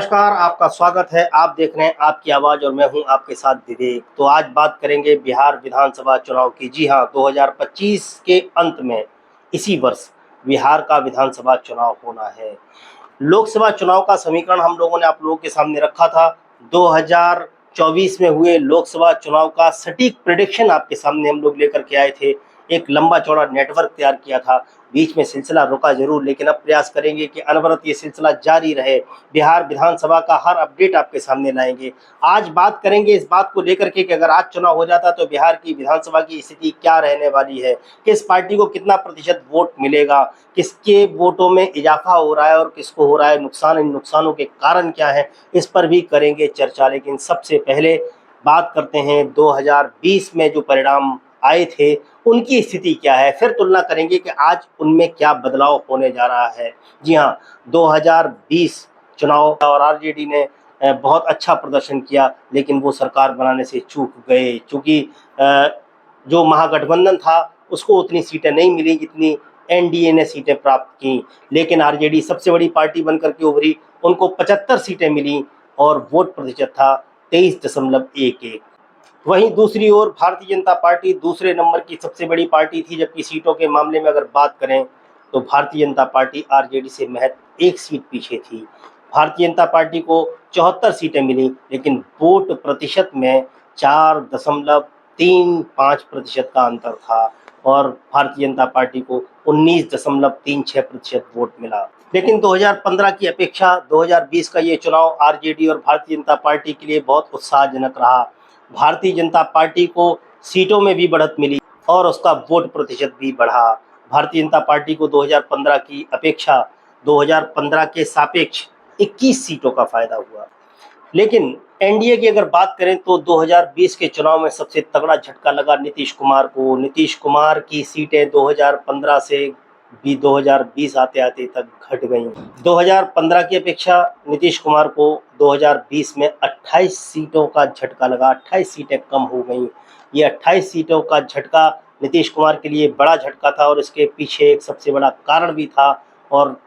नमस्कार, आपका स्वागत है। आप देख रहे हैं आपकी आवाज़ और मैं हूं आपके साथ विवेक। तो आज बात करेंगे बिहार विधानसभा चुनाव की। जी हां, 2025 के अंत में इसी वर्ष बिहार का विधानसभा चुनाव होना है। लोकसभा चुनाव का समीकरण हम लोगों ने आप लोगों के सामने रखा था। 2024 में हुए लोकसभा चुनाव का सटीक प्रेडिक्शन आपके सामने हम लोग लेकर के आए थे। एक लंबा चौड़ा नेटवर्क तैयार किया था। बीच में सिलसिला रुका जरूर, लेकिन अब प्रयास करेंगे कि अनवरत ये सिलसिला जारी रहे। बिहार विधानसभा का हर अपडेट आपके सामने लाएंगे। आज बात करेंगे इस बात को लेकर के कि अगर आज चुनाव हो जाता तो बिहार की विधानसभा की स्थिति क्या रहने वाली है, किस पार्टी को कितना प्रतिशत वोट मिलेगा, किसके वोटों में इजाफा हो रहा है और किसको हो रहा है नुकसान, इन नुकसानों के कारण क्या है, इस पर भी करेंगे चर्चा। लेकिन सबसे पहले बात करते हैं 2020 में जो परिणाम आए थे उनकी स्थिति क्या है, फिर तुलना करेंगे कि आज उनमें क्या बदलाव होने जा रहा है। जी हाँ, 2020 चुनाव और आरजेडी ने बहुत अच्छा प्रदर्शन किया, लेकिन वो सरकार बनाने से चूक गए। चूंकि जो महागठबंधन था उसको उतनी सीटें नहीं मिली जितनी एनडीए ने सीटें प्राप्त की, लेकिन आरजेडी सबसे बड़ी पार्टी बनकर के उभरी, उनको 75 सीटें मिली और वोट प्रतिशत था 23.11। वहीं दूसरी ओर भारतीय जनता पार्टी दूसरे नंबर की सबसे बड़ी पार्टी थी, जबकि सीटों के मामले में अगर बात करें तो भारतीय जनता पार्टी आरजेडी से महज एक सीट पीछे थी। भारतीय जनता पार्टी को 74 सीटें मिली, लेकिन वोट प्रतिशत में 4.35% का अंतर था और भारतीय जनता पार्टी को 19.36% वोट मिला। लेकिन 2015 की अपेक्षा 2020 का ये चुनाव आरजेडी और भारतीय जनता पार्टी के लिए बहुत उत्साहजनक रहा। भारतीय जनता पार्टी को सीटों में भी बढ़त मिली और उसका वोट प्रतिशत भी बढ़ा। भारतीय जनता पार्टी को 2015 की अपेक्षा 2015 के सापेक्ष 21 सीटों का फायदा हुआ। लेकिन एनडीए की अगर बात करें तो 2020 के चुनाव में सबसे तगड़ा झटका लगा नीतीश कुमार को। नीतीश कुमार की सीटें 2015 से भी 2020 आते आते तक घट गईं। 2015 की अपेक्षा नीतीश कुमार को 2020 में 28 सीटों का झटका लगा, 28 सीटें कम हो गईं। ये 28 सीटों का झटका नीतीश कुमार के लिए बड़ा झटका था और इसके पीछे एक सबसे बड़ा कारण भी था और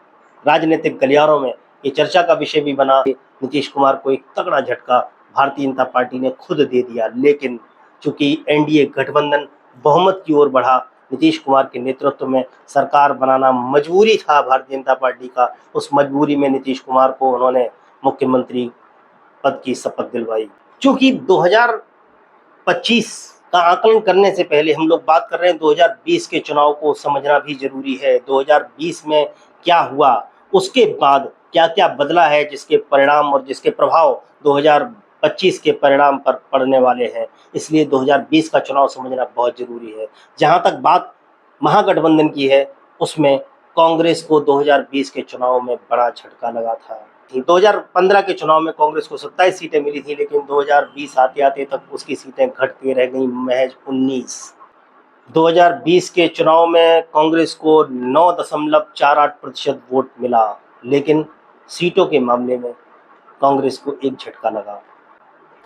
राजनीतिक गलियारों में ये चर्चा का विषय भी बना। नीतीश कुमार को एक तगड़ा झटका भारतीय जनता पार्टी ने खुद दे दिया, लेकिन चूंकि एनडीए गठबंधन बहुमत की ओर बढ़ा, नीतीश कुमार के नेतृत्व में सरकार बनाना मजबूरी था भारतीय जनता पार्टी का। उस मजबूरी में नीतीश कुमार को उन्होंने मुख्यमंत्री पद की शपथ दिलवाई। चूंकि 2025 का आकलन करने से पहले हम लोग बात कर रहे हैं 2020 के चुनाव को समझना भी जरूरी है। 2020 में क्या हुआ, उसके बाद क्या क्या बदला है, जिसके परिणाम और जिसके प्रभाव 2025 के परिणाम पर पड़ने वाले हैं। इसलिए 2020 का चुनाव समझना बहुत जरूरी है। जहां तक बात महागठबंधन की है, उसमें कांग्रेस को 2020 के चुनाव में बड़ा झटका लगा था। 2015 के चुनाव में कांग्रेस को 27 सीटें मिली थी, लेकिन 2020 आते आते तक उसकी सीटें घट के रह गई महज 19। 2020 के चुनाव में कांग्रेस को 9.48% वोट मिला, लेकिन सीटों के मामले में कांग्रेस को एक झटका लगा।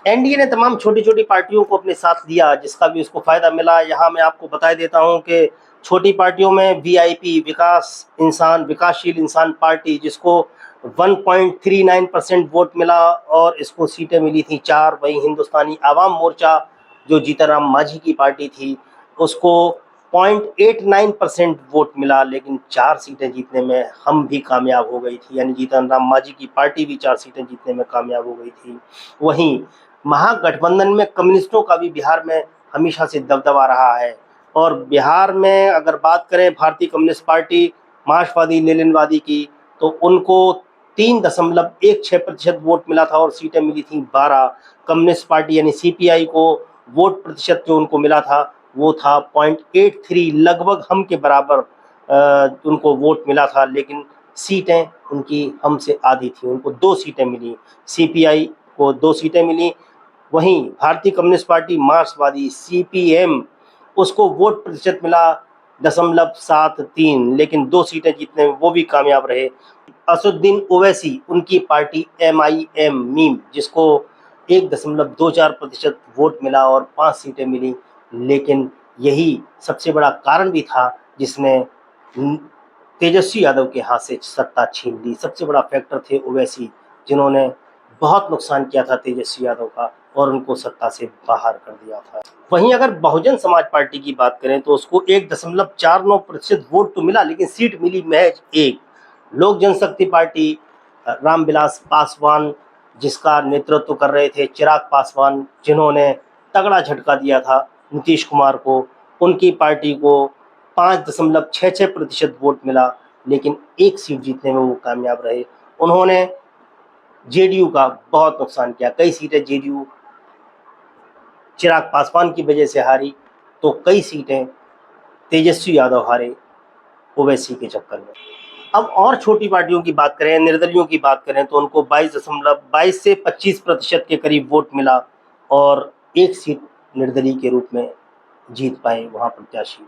एनडीए ने तमाम छोटी छोटी पार्टियों को अपने साथ लिया, जिसका भी उसको फायदा मिला। यहाँ मैं आपको बता देता हूँ कि छोटी पार्टियों में वीआईपी विकासशील इंसान पार्टी, जिसको 1.39% वोट मिला और इसको सीटें मिली थी 4। वहीं हिंदुस्तानी आवाम मोर्चा, जो जीतनराम मांझी की पार्टी थी, उसको 0.89% वोट मिला, लेकिन 4 सीटें जीतने में हम भी कामयाब हो गई थी, यानी जीतनराम मांझी की पार्टी भी 4 सीटें जीतने में कामयाब हो गई थी। वहीं महागठबंधन में कम्युनिस्टों का भी बिहार में हमेशा से दबदबा रहा है और बिहार में अगर बात करें भारतीय कम्युनिस्ट पार्टी मार्क्सवादी लेनिनवादी की, तो उनको 3.16% वोट मिला था और सीटें मिली थी 12। कम्युनिस्ट पार्टी यानी सीपीआई को वोट प्रतिशत जो उनको मिला था वो था 0.83, लगभग हम के बराबर उनको वोट मिला था, लेकिन सीटें उनकी हमसे आधी थी, उनको 2 सीटें मिली। सीपीआई को 2 सीटें मिली। वहीं भारतीय कम्युनिस्ट पार्टी मार्क्सवादी सीपीएम, उसको वोट प्रतिशत मिला 0.73, लेकिन 2 सीटें जीतने में वो भी कामयाब रहे। असदुद्दीन ओवैसी, उनकी पार्टी एमआईएम मीम, जिसको 1.24% वोट मिला और 5 सीटें मिली, लेकिन यही सबसे बड़ा कारण भी था जिसने तेजस्वी यादव के हाथ से सत्ता छीन ली। सबसे बड़ा फैक्टर थे ओवैसी, जिन्होंने बहुत नुकसान किया था तेजस्वी यादव का और उनको सत्ता से बाहर कर दिया था। वहीं अगर बहुजन समाज पार्टी की बात करें तो उसको 1.49% वोट तो मिला, लेकिन सीट मिली महज एक। लोक जनशक्ति पार्टी रामविलास पासवान, जिसका नेतृत्व कर रहे थे चिराग पासवान, जिन्होंने तगड़ा झटका दिया था नीतीश कुमार को, उनकी पार्टी को 5.66% वोट मिला, लेकिन एक सीट जीतने में वो कामयाब रहे। उन्होंने जेडीयू का बहुत नुकसान किया। कई सीटें जेडीयू चिराग पासवान की वजह से हारी, तो कई सीटें तेजस्वी यादव हारे ओवैसी के चक्कर में। अब और छोटी पार्टियों की बात करें, निर्दलियों की बात करें, तो उनको 22 से 25% के करीब वोट मिला और एक सीट निर्दलीय के रूप में जीत पाए वहाँ प्रत्याशी।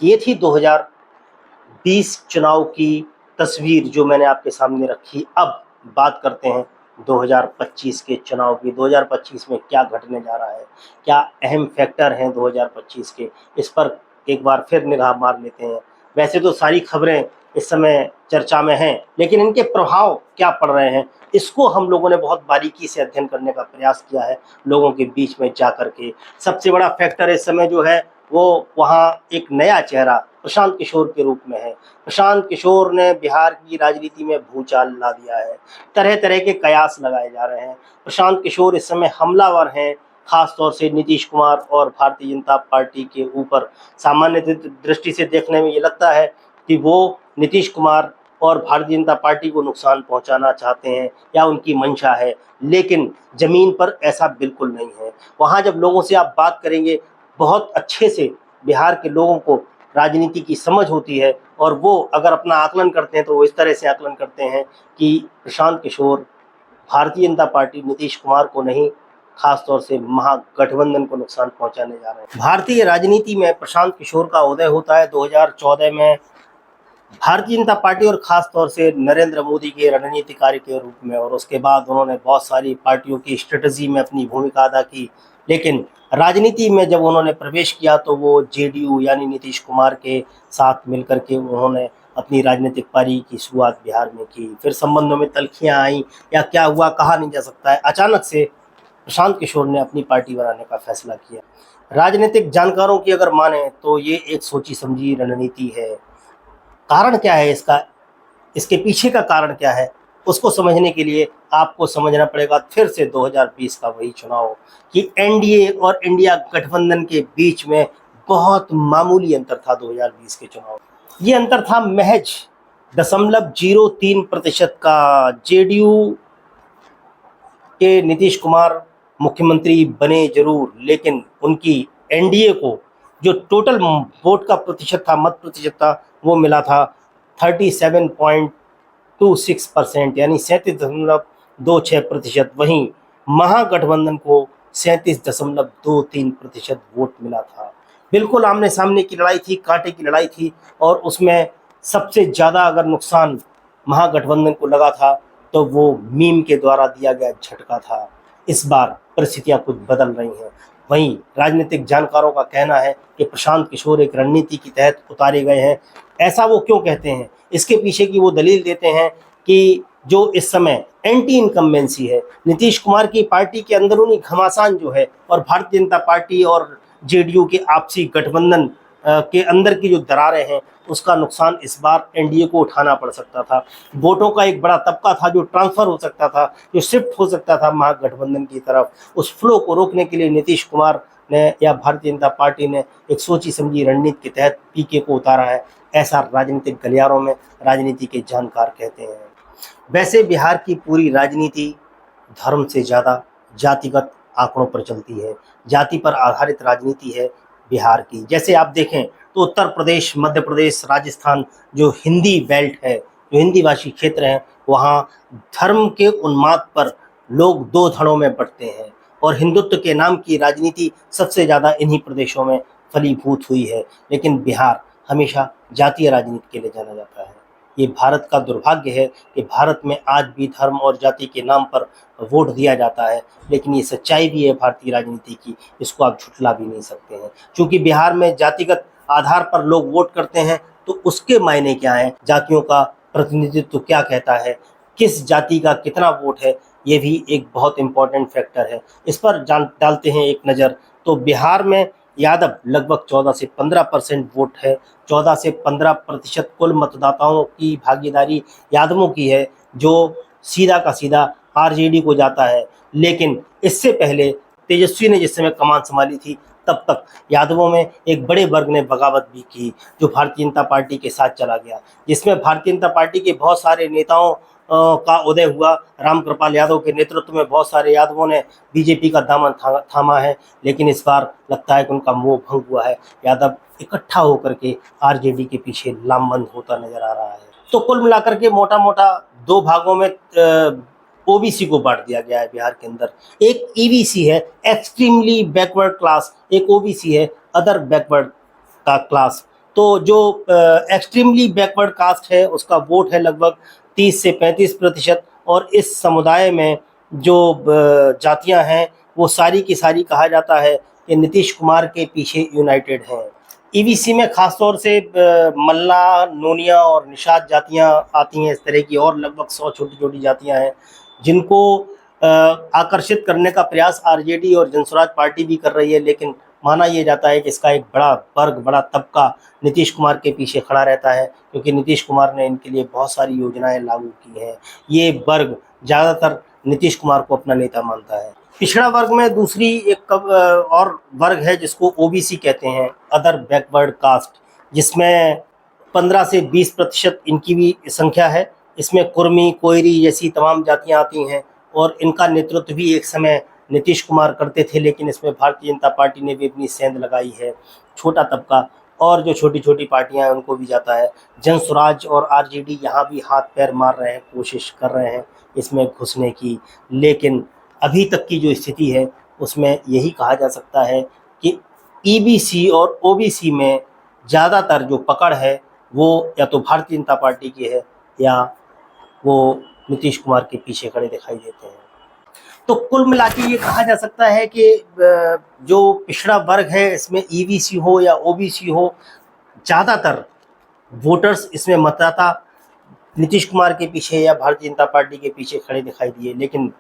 ये थी 2020 चुनाव की तस्वीर जो मैंने आपके सामने रखी। अब बात करते हैं 2025 के चुनाव की। 2025 में क्या घटने जा रहा है, क्या अहम फैक्टर हैं 2025 के, इस पर एक बार फिर निगाह मार लेते हैं। वैसे तो सारी खबरें इस समय चर्चा में हैं, लेकिन इनके प्रभाव क्या पड़ रहे हैं, इसको हम लोगों ने बहुत बारीकी से अध्ययन करने का प्रयास किया है लोगों के बीच में जा करके। सबसे बड़ा फैक्टर इस समय जो है वो वहाँ एक नया चेहरा प्रशांत किशोर के रूप में है। प्रशांत किशोर ने बिहार की राजनीति में भूचाल ला दिया है। तरह तरह के कयास लगाए जा रहे हैं। प्रशांत किशोर इस समय हमलावर हैं, खास तौर से नीतीश कुमार और भारतीय जनता पार्टी के ऊपर। सामान्य दृष्टि से देखने में ये लगता है कि वो नीतीश कुमार और भारतीय जनता पार्टी को नुकसान पहुंचाना चाहते हैं या उनकी मंशा है, लेकिन जमीन पर ऐसा बिल्कुल नहीं है। वहाँ जब लोगों से आप बात करेंगे, बहुत अच्छे से बिहार के लोगों को राजनीति की समझ होती है और वो अगर अपना आकलन करते हैं तो वो इस तरह से आकलन करते हैं कि प्रशांत किशोर भारतीय जनता पार्टी नीतीश कुमार को नहीं, खास तौर से महागठबंधन को नुकसान पहुंचाने जा रहे हैं। भारतीय राजनीति में प्रशांत किशोर का उदय होता है 2014 में भारतीय जनता पार्टी और खास तौर से नरेंद्र मोदी के रणनीतिकारी के रूप में, और उसके बाद उन्होंने बहुत सारी पार्टियों की स्ट्रेटजी में अपनी भूमिका अदा की। लेकिन राजनीति में जब उन्होंने प्रवेश किया तो वो जेडीयू यानी नीतीश कुमार के साथ मिलकर के उन्होंने अपनी राजनीतिक पारी की शुरुआत बिहार में की। फिर संबंधों में तल्खियां आई या क्या हुआ कहा नहीं जा सकता है। अचानक से प्रशांत किशोर ने अपनी पार्टी बनाने का फैसला किया। राजनीतिक जानकारों की अगर माने तो ये एक सोची समझी रणनीति है। कारण क्या है इसका, इसके पीछे का कारण क्या है, उसको समझने के लिए आपको समझना पड़ेगा फिर से 2020 का वही चुनाव कि एनडीए और इंडिया गठबंधन के बीच में बहुत मामूली अंतर था। 2020 के चुनाव ये अंतर था महज 0.03% का। जेडीयू के नीतीश कुमार मुख्यमंत्री बने जरूर, लेकिन उनकी एनडीए को जो टोटल वोट का प्रतिशत था, मत प्रतिशत था, वो मिला था 37.26%, यानी 37.26%। वहीं महागठबंधन को 37.23% वोट मिला था। बिल्कुल आमने सामने की लड़ाई थी, कांटे की लड़ाई थी, और उसमें सबसे ज़्यादा अगर नुकसान महागठबंधन को लगा था तो वो मीम के द्वारा दिया गया झटका था। इस बार परिस्थितियां कुछ बदल रही हैं। वहीं राजनीतिक जानकारों का कहना है कि प्रशांत किशोर एक रणनीति के तहत उतारे गए हैं। ऐसा वो क्यों कहते हैं, इसके पीछे की वो दलील देते हैं कि जो इस समय एंटी इनकम्बेंसी है, नीतीश कुमार की पार्टी के अंदरूनी घमासान जो है और भारतीय जनता पार्टी और जेडीयू के आपसी गठबंधन के अंदर की जो दरारें हैं, उसका नुकसान इस बार एनडीए को उठाना पड़ सकता था। वोटों का एक बड़ा तबका था जो ट्रांसफर हो सकता था, जो शिफ्ट हो सकता था महागठबंधन की तरफ। उस फ्लो को रोकने के लिए नीतीश कुमार ने या भारतीय जनता पार्टी ने एक सोची समझी रणनीति के तहत पीके को उतारा है, ऐसा राजनीतिक गलियारों में राजनीति के जानकार कहते हैं। वैसे बिहार की पूरी राजनीति धर्म से ज़्यादा जातिगत आंकड़ों पर चलती है। जाति पर आधारित राजनीति है बिहार की। जैसे आप देखें तो उत्तर प्रदेश, मध्य प्रदेश, राजस्थान जो हिंदी बेल्ट है, जो हिंदी भाषी क्षेत्र हैं, वहाँ धर्म के उन्माद पर लोग दो धड़ों में बंटते हैं और हिंदुत्व के नाम की राजनीति सबसे ज़्यादा इन्हीं प्रदेशों में फलीभूत हुई है। लेकिन बिहार हमेशा जातीय राजनीति के लिए जाना जाता है। ये भारत का दुर्भाग्य है कि भारत में आज भी धर्म और जाति के नाम पर वोट दिया जाता है, लेकिन ये सच्चाई भी है भारतीय राजनीति की, इसको आप झुठला भी नहीं सकते हैं। क्योंकि बिहार में जातिगत आधार पर लोग वोट करते हैं तो उसके मायने क्या हैं, जातियों का प्रतिनिधित्व क्या कहता है, किस जाति का कितना वोट है, ये भी एक बहुत इम्पोर्टेंट फैक्टर है। इस पर जान डालते हैं एक नज़र। तो बिहार में यादव लगभग 14 से 15% वोट है। 14 से 15% कुल मतदाताओं की भागीदारी यादवों की है, जो सीधा का सीधा आरजेडी को जाता है। लेकिन इससे पहले तेजस्वी ने जिस समय कमान संभाली थी, तब तक यादवों में एक बड़े वर्ग ने बगावत भी की, जो भारतीय जनता पार्टी के साथ चला गया, जिसमें भारतीय जनता पार्टी के बहुत सारे नेताओं का उदय हुआ। रामकृपाल यादव के नेतृत्व में बहुत सारे यादवों ने बीजेपी का दामन थामा है। लेकिन इस बार लगता है कि उनका मोह भंग हुआ है। यादव इकट्ठा होकर के आरजेडी के पीछे लामबंद होता नजर आ रहा है। तो कुल मिलाकर के मोटा मोटा दो भागों में ओबीसी को बांट दिया गया है बिहार के अंदर। एक ईबीसी है, एक्सट्रीमली बैकवर्ड क्लास, एक ओबीसी है, अदर बैकवर्ड का क्लास। तो जो एक्सट्रीमली बैकवर्ड कास्ट है, उसका वोट है लगभग 30 से 35%। और इस समुदाय में जो जातियां हैं, वो सारी की सारी कहा जाता है कि नीतीश कुमार के पीछे यूनाइटेड हैं। ईबीसी में खासतौर से मल्ला, नोनिया और निषाद जातियां आती हैं। इस तरह की और लगभग 100 छोटी छोटी जातियां हैं, जिनको आकर्षित करने का प्रयास आरजेडी और जनसुराज पार्टी भी कर रही है। लेकिन माना यह जाता है कि इसका एक बड़ा वर्ग, बड़ा तबका नीतीश कुमार के पीछे खड़ा रहता है, क्योंकि नीतीश कुमार ने इनके लिए बहुत सारी योजनाएं लागू की हैं। ये वर्ग ज़्यादातर नीतीश कुमार को अपना नेता मानता है। पिछड़ा वर्ग में दूसरी एक और वर्ग है, जिसको ओबीसी कहते हैं, अदर बैकवर्ड कास्ट, जिसमें 15 से 20% इनकी भी संख्या है। इसमें कुर्मी, कोयरी जैसी तमाम जातियां आती हैं, और इनका नेतृत्व भी एक समय नीतीश कुमार करते थे। लेकिन इसमें भारतीय जनता पार्टी ने भी अपनी सेंध लगाई है। छोटा तबका और जो छोटी छोटी पार्टियां हैं, उनको भी जाता है। जनसुराज और आरजेडी यहाँ भी हाथ पैर मार रहे हैं, कोशिश कर रहे हैं इसमें घुसने की। लेकिन अभी तक की जो स्थिति है, उसमें यही कहा जा सकता है कि ईबीसी और ओबीसी में ज़्यादातर जो पकड़ है, वो या तो भारतीय जनता पार्टी की है, या वो नीतीश कुमार के पीछे खड़े दिखाई देते हैं। तो कुल मिला के ये कहा जा सकता है कि जो पिछड़ा वर्ग है, इसमें ईबीसी हो या ओबीसी हो, ज़्यादातर वोटर्स, इसमें मतदाता नीतीश कुमार के पीछे या भारतीय जनता पार्टी के पीछे खड़े दिखाई दिए। लेकिन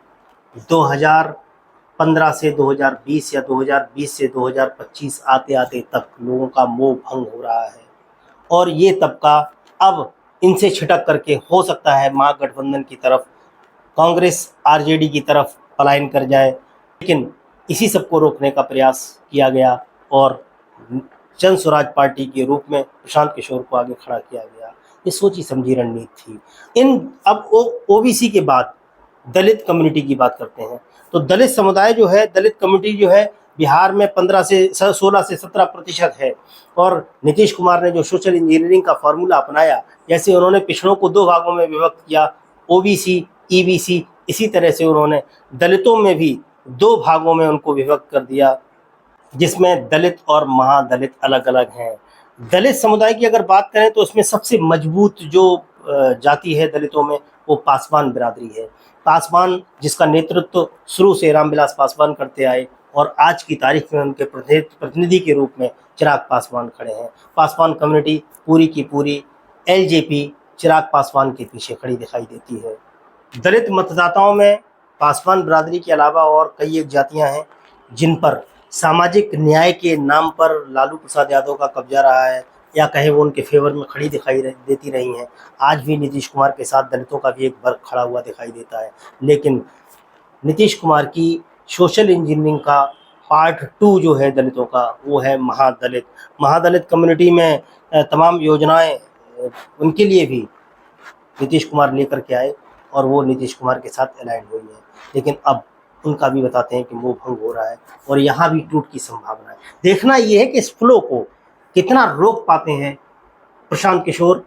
2015 से 2020 या 2020 से 2025 आते आते तक लोगों का मोह भंग हो रहा है, और ये तबका अब इनसे छिटक करके हो सकता है महागठबंधन की तरफ, कांग्रेस आरजेडी की तरफ पलायन कर जाए। लेकिन इसी सबको रोकने का प्रयास किया गया, और जनसुराज पार्टी के रूप में प्रशांत किशोर को आगे खड़ा किया गया। ये सोची समझी रणनीति थी। अब ओबीसी के बाद दलित कम्युनिटी की बात करते हैं। तो दलित समुदाय जो है, दलित कम्युनिटी जो है, बिहार में 16 से 17% है। और नीतीश कुमार ने जो सोशल इंजीनियरिंग का फार्मूला अपनाया, जैसे उन्होंने पिछड़ों को 2 भागों में विभक्त किया, ओबीसी, ईबीसी, इसी तरह से उन्होंने दलितों में भी 2 भागों में उनको विभक्त कर दिया, जिसमें दलित और महादलित अलग अलग हैं। दलित समुदाय की अगर बात करें, तो उसमें सबसे मजबूत जो जाति है दलितों में, वो पासवान बिरादरी है। पासवान, जिसका नेतृत्व शुरू से रामविलास पासवान करते आए, और आज की तारीख में उनके प्रतिनिधि के रूप में चिराग पासवान खड़े हैं। पासवान कम्युनिटी पूरी की पूरी एलजेपी चिराग पासवान के पीछे खड़ी दिखाई देती है। दलित मतदाताओं में पासवान बिरादरी के अलावा और कई एक जातियां हैं, जिन पर सामाजिक न्याय के नाम पर लालू प्रसाद यादव का कब्जा रहा है, या कहे वो उनके फेवर में खड़ी दिखाई देती रही हैं। आज भी नीतीश कुमार के साथ दलितों का भी एक वर्ग खड़ा हुआ दिखाई देता है। लेकिन नीतीश कुमार की सोशल इंजीनियरिंग का पार्ट 2 जो है दलितों का, वो है महादलित। महादलित कम्युनिटी में तमाम योजनाएं उनके लिए भी नीतीश कुमार लेकर के आए, और वो नीतीश कुमार के साथ अलाइन हुई है। लेकिन अब उनका भी बताते हैं कि मोह भंग हो रहा है, और यहाँ भी टूट की संभावना है। देखना ये है कि इस फ्लो को कितना रोक पाते हैं प्रशांत किशोर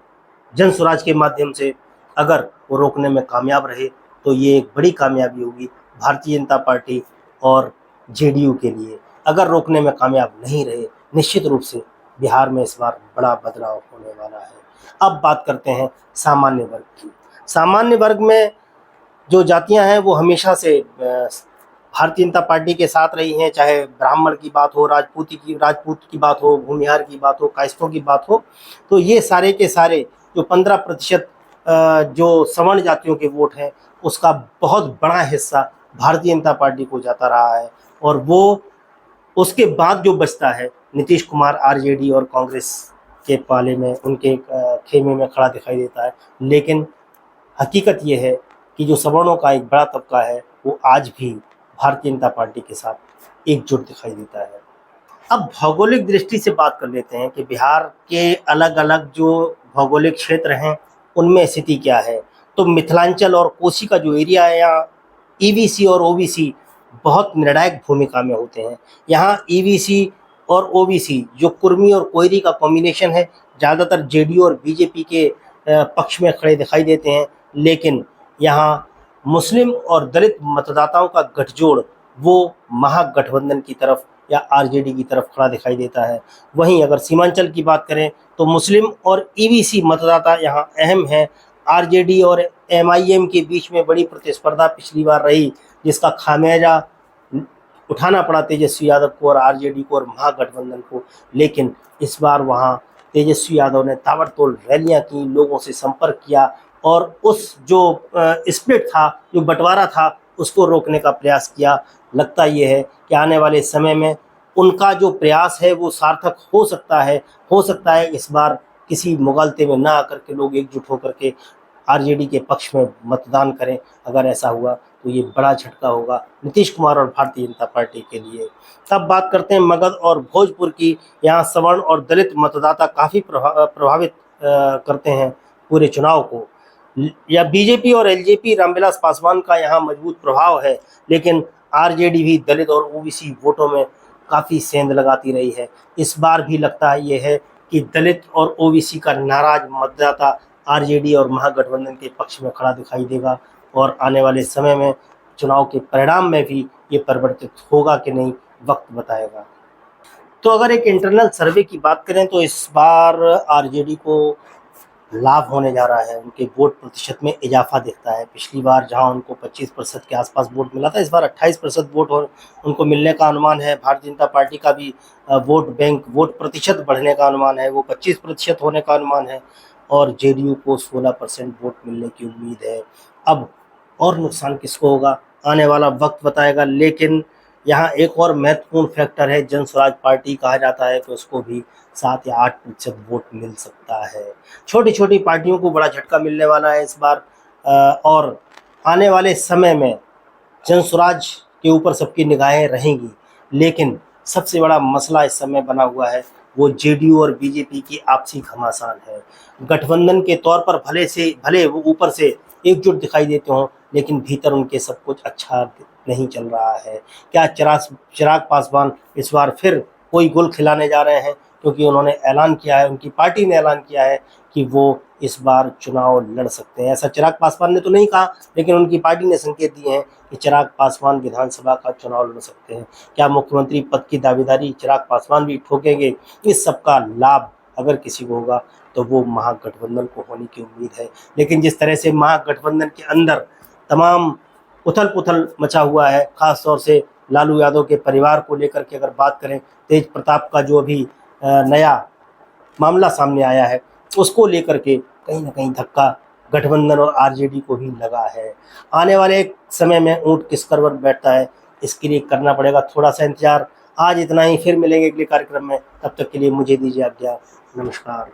जनसुराज के माध्यम से। अगर वो रोकने में कामयाब रहे, तो ये एक बड़ी कामयाबी होगी भारतीय जनता पार्टी और जेडीयू के लिए। अगर रोकने में कामयाब नहीं रहे, निश्चित रूप से बिहार में इस बार बड़ा बदलाव होने वाला है। अब बात करते हैं सामान्य वर्ग की। सामान्य वर्ग में जो जातियां हैं, वो हमेशा से भारतीय जनता पार्टी के साथ रही हैं, चाहे ब्राह्मण की बात हो, राजपूत की बात हो, भूमिहार की बात हो, कायस्थों की बात हो। तो ये सारे के सारे जो 15% जो सवर्ण जातियों के वोट हैं उसका बहुत बड़ा हिस्सा भारतीय जनता पार्टी को जाता रहा है, और वो उसके बाद जो बचता है नीतीश कुमार आरजेडी और कांग्रेस के पाले में, उनके खेमे में खड़ा दिखाई देता है। लेकिन हकीकत ये है कि जो सवर्णों का एक बड़ा तबका है वो आज भी भारतीय जनता पार्टी के साथ एकजुट दिखाई देता है। अब भौगोलिक दृष्टि से बात कर लेते हैं कि बिहार के अलग अलग जो भौगोलिक क्षेत्र हैं उनमें स्थिति क्या है। तो मिथिलांचल और कोसी का जो एरिया है, यहाँ ईवीसी और ओबीसी बहुत निर्णायक भूमिका में होते हैं। यहाँ ईवीसी और ओबीसी जो कुर्मी और कोयरी का कॉम्बिनेशन है, ज़्यादातर जेडीयू और बीजेपी के पक्ष में खड़े दिखाई देते हैं। लेकिन यहाँ मुस्लिम और दलित मतदाताओं का गठजोड़ वो महागठबंधन की तरफ या आरजेडी की तरफ खड़ा दिखाई देता है। वहीं अगर सीमांचल की बात करें तो मुस्लिम और ईवीसी मतदाता यहाँ अहम हैं। आरजेडी और एमआईएम के बीच में बड़ी प्रतिस्पर्धा पिछली बार रही, जिसका खामियाजा उठाना पड़ा तेजस्वी यादव को और आरजेडी को और महागठबंधन को। लेकिन इस बार वहाँ तेजस्वी यादव ने ताबड़तोड़ रैलियां की, लोगों से संपर्क किया और उस जो स्प्लिट था, जो बंटवारा था, उसको रोकने का प्रयास किया। लगता ये है कि आने वाले समय में उनका जो प्रयास है वो सार्थक हो सकता है। इस बार किसी मुगालते में ना आकर के लोग एकजुट होकर के आरजेडी के पक्ष में मतदान करें। अगर ऐसा हुआ तो ये बड़ा झटका होगा नीतीश कुमार और भारतीय जनता पार्टी के लिए। तब बात करते हैं मगध और भोजपुर की। यहाँ सवर्ण और दलित मतदाता काफ़ी प्रभावित करते हैं पूरे चुनाव को। या बीजेपी और एलजेपी रामविलास पासवान का यहाँ मजबूत प्रभाव है, लेकिन आरजेडी भी दलित और ओबीसी वोटों में काफ़ी सेंध लगाती रही है। इस बार भी लगता है ये है कि दलित और ओबीसी का नाराज मतदाता आरजेडी और महागठबंधन के पक्ष में खड़ा दिखाई देगा, और आने वाले समय में चुनाव के परिणाम में भी ये परिवर्तित होगा कि नहीं, वक्त बताएगा। तो अगर एक इंटरनल सर्वे की बात करें तो इस बार आरजेडी को लाभ होने जा रहा है। उनके वोट प्रतिशत में इजाफा दिखता है। पिछली बार जहां उनको 25% के आसपास वोट मिला था, इस बार 28% वोट उनको मिलने का अनुमान है। भारतीय जनता पार्टी का भी वोट प्रतिशत बढ़ने का अनुमान है, वो 25% होने का अनुमान है, और जेडीयू को 16% वोट मिलने की उम्मीद है। अब और नुकसान किसको होगा, आने वाला वक्त बताएगा। लेकिन यहाँ एक और महत्वपूर्ण फैक्टर है, जन स्वराज पार्टी कहा जाता है कि उसको भी 7 या 8% वोट मिल सकता है। छोटी छोटी पार्टियों को बड़ा झटका मिलने वाला है इस बार, और आने वाले समय में जन स्वराज के ऊपर सबकी निगाहें रहेंगी। लेकिन सबसे बड़ा मसला इस समय बना हुआ है वो जेडीयू और बीजेपी की आपसी घमासान है। गठबंधन के तौर पर भले वो ऊपर से एकजुट दिखाई देते हों, लेकिन भीतर उनके सब कुछ अच्छा नहीं चल रहा है। क्या चिराग पासवान इस बार फिर कोई गुल खिलाने जा रहे हैं, क्योंकि उन्होंने ऐलान किया है, उनकी पार्टी ने ऐलान किया है कि वो इस बार चुनाव लड़ सकते हैं। ऐसा चिराग पासवान ने तो नहीं कहा, लेकिन उनकी पार्टी ने संकेत दिए हैं कि चिराग पासवान विधानसभा का चुनाव लड़ सकते हैं। क्या मुख्यमंत्री पद की दावेदारी चिराग पासवान भी ठोकेंगे? इस सब का लाभ अगर किसी को होगा तो वो महागठबंधन को होने की उम्मीद है। लेकिन जिस तरह से महागठबंधन के अंदर तमाम उथल पुथल मचा हुआ है, खास तौर से लालू यादव के परिवार को लेकर के अगर बात करें, तेज प्रताप का जो अभी नया मामला सामने आया है, उसको लेकर के कहीं ना कहीं धक्का गठबंधन और आरजेडी को भी लगा है। आने वाले एक समय में ऊंट किस करवट बैठता है, इसके लिए करना पड़ेगा थोड़ा सा इंतजार। आज इतना ही, फिर मिलेंगे अगले कार्यक्रम में। तब तक के लिए मुझे दीजिए आज्ञा। नमस्कार।